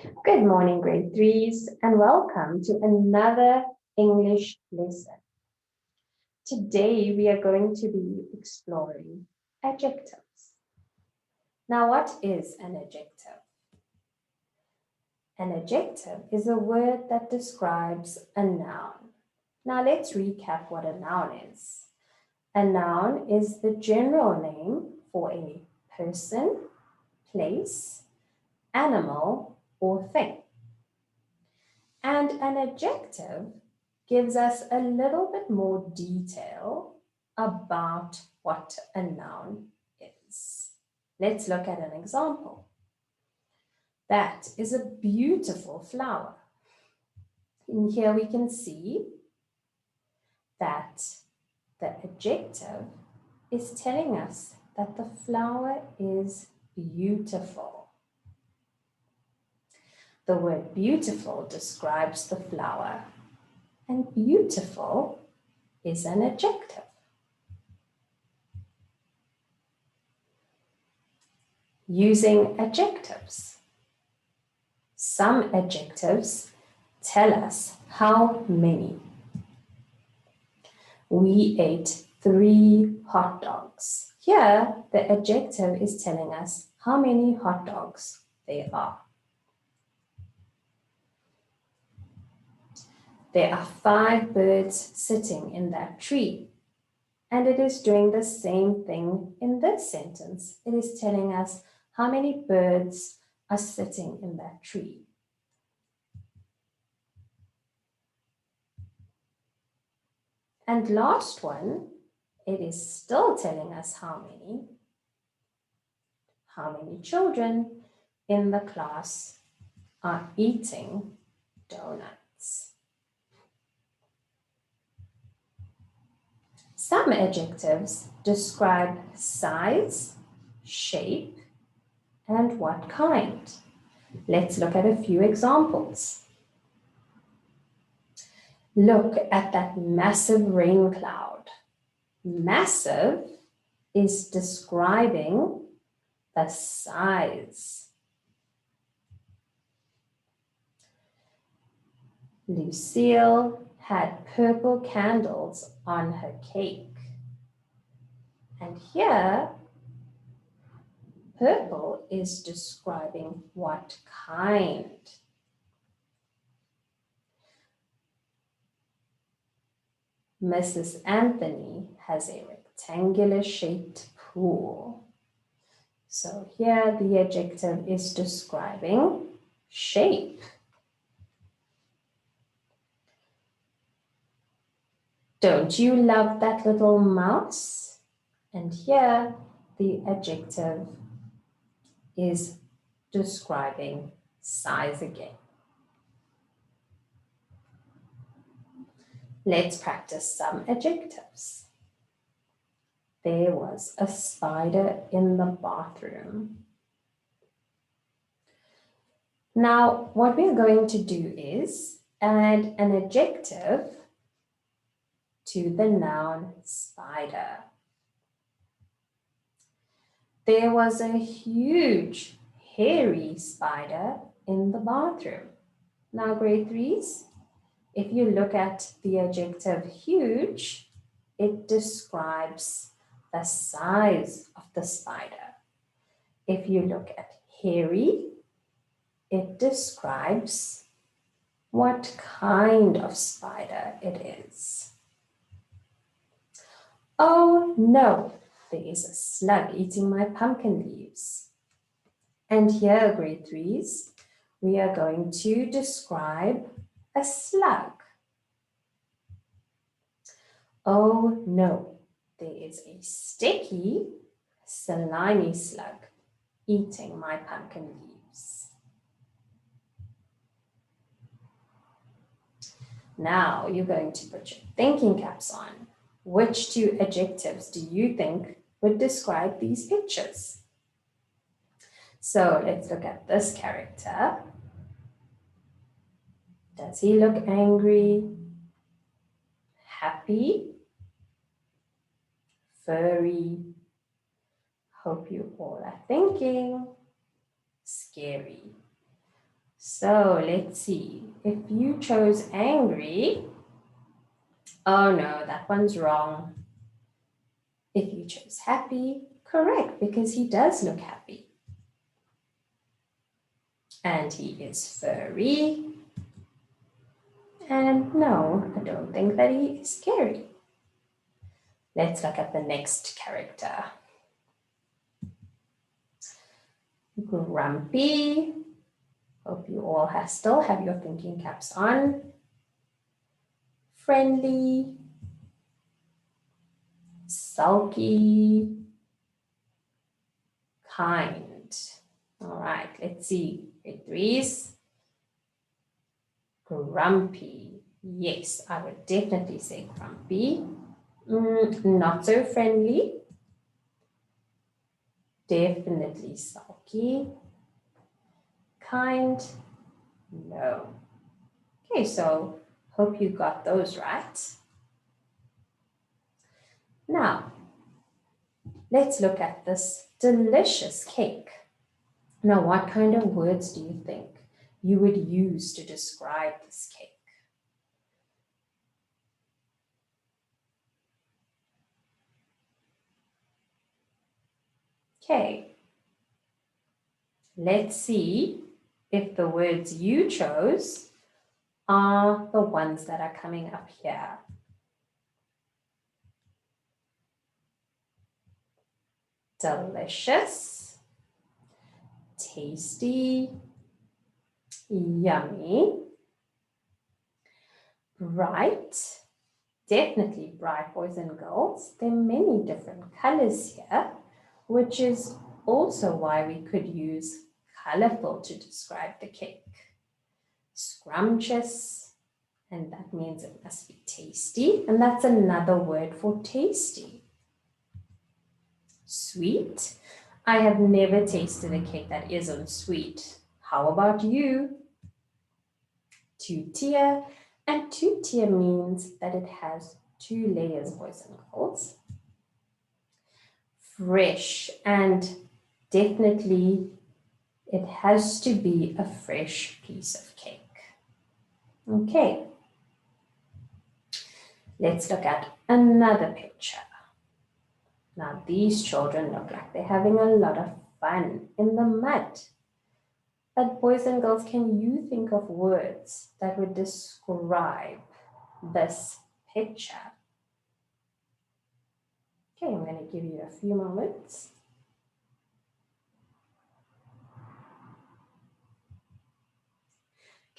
Good morning, grade threes, and welcome to another English lesson. Today, we are going to be exploring adjectives. Now, what is an adjective? An adjective is a word that describes a noun. Now, let's recap what a noun is. A noun is the general name for a person, place, animal, or thing. And an adjective gives us a little bit more detail about what a noun is. Let's look at an example. That is a beautiful flower. In here we can see that the adjective is telling us that the flower is beautiful. The word beautiful describes the flower, and beautiful is an adjective. Using adjectives. Some adjectives tell us how many. We ate 3 hot dogs. Here, the adjective is telling us how many hot dogs there are. There are 5 birds sitting in that tree. And it is doing the same thing in this sentence. It is telling us how many birds are sitting in that tree. And last one, it is still telling us how many children in the class are eating donuts. Some adjectives describe size, shape, and what kind. Let's look at a few examples. Look at that massive rain cloud. Massive is describing the size. Lucille had purple candles on her cake. And here, purple is describing what kind. Mrs. Anthony has a rectangular shaped pool. So here the adjective is describing shape. Don't you love that little mouse? And here the adjective is describing size again. Let's practice some adjectives. There was a spider in the bathroom. Now, what we're going to do is add an adjective to the noun spider. There was a huge, hairy spider in the bathroom. Now, grade threes, if you look at the adjective huge, it describes the size of the spider. If you look at hairy, it describes what kind of spider it is. Oh no, there is a slug eating my pumpkin leaves. And here, grade threes, we are going to describe a slug. Oh no, there is a sticky, slimy slug eating my pumpkin leaves. Now you're going to put your thinking caps on. Which 2 adjectives do you think would describe these pictures? So let's look at this character. Does he look angry, happy, furry? Hope you all are thinking, scary. So let's see. If you chose angry, oh no, that one's wrong. If you chose happy, correct, because he does look happy. And he is furry. And no, I don't think that he is scary. Let's look at the next character. Grumpy. Hope you all still have your thinking caps on. Friendly. Sulky. Kind. All right, let's see. Grade threes. Grumpy. Yes, I would definitely say grumpy. Not so friendly. Definitely sulky. Kind. No. Okay, so hope you got those right. Now, let's look at this delicious cake. Now, what kind of words do you think you would use to describe this cake? Okay, let's see if the words you chose are the ones that are coming up here. Delicious, tasty, yummy, bright, definitely bright, boys and girls. There are many different colors here, which is also why we could use colorful to describe the cake. Scrumptious, and that means it must be tasty, and that's another word for tasty. Sweet, I have never tasted a cake that isn't sweet. How about you? Two-tier, and two-tier means that it has two layers, boys and girls. Fresh, and definitely it has to be a fresh piece of cake. Okay, let's look at another picture. Now these children look like they're having a lot of fun in the mud. But boys and girls, can you think of words that would describe this picture? Okay, I'm going to give you a few moments.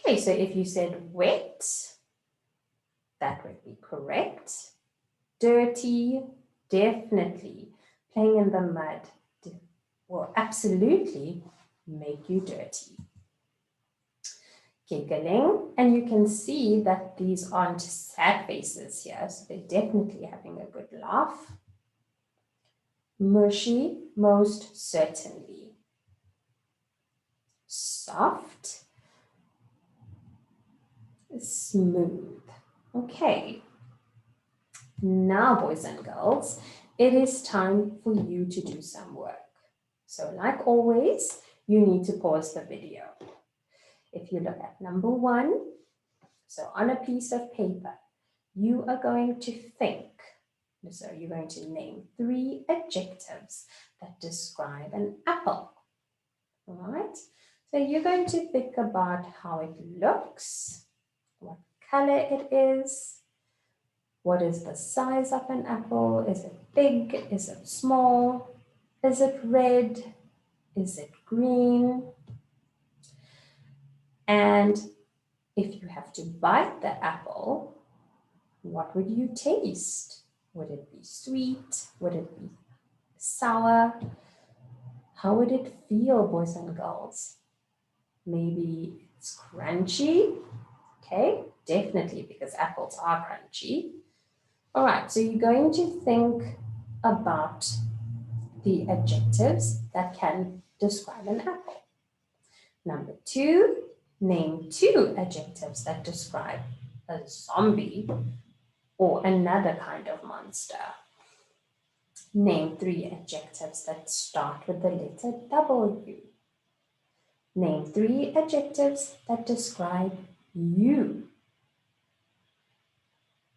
Okay, so if you said wet, that would be correct. Dirty, definitely. Playing in the mud will absolutely make you dirty. Giggling, and you can see that these aren't sad faces here, so they're definitely having a good laugh. Mushy, most certainly. Soft, smooth. Okay. Now, boys and girls, it is time for you to do some work. So like always, you need to pause the video. If you look at number 1, so on a piece of paper, you are going to think. So you're going to name 3 adjectives that describe an apple. All right? So you're going to think about how it looks, what color it is, what is the size of an apple, is it big, is it small, is it red, is it green? And if you have to bite the apple, what would you taste? Would it be sweet? Would it be sour? How would it feel, boys and girls? Maybe it's crunchy. Okay, definitely, because apples are crunchy. All right, so you're going to think about the adjectives that can describe an apple. Number 2, name 2 adjectives that describe a zombie or another kind of monster. Name 3 adjectives that start with the letter W. Name 3 adjectives that describe you.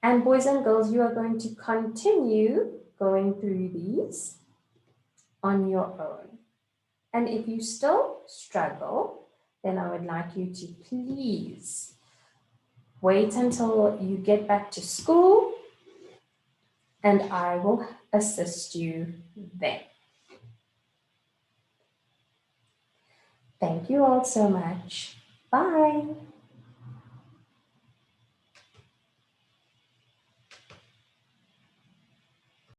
And boys and girls, you are going to continue going through these on your own. And if you still struggle, then I would like you to please wait until you get back to school and I will assist you then. Thank you all so much. Bye.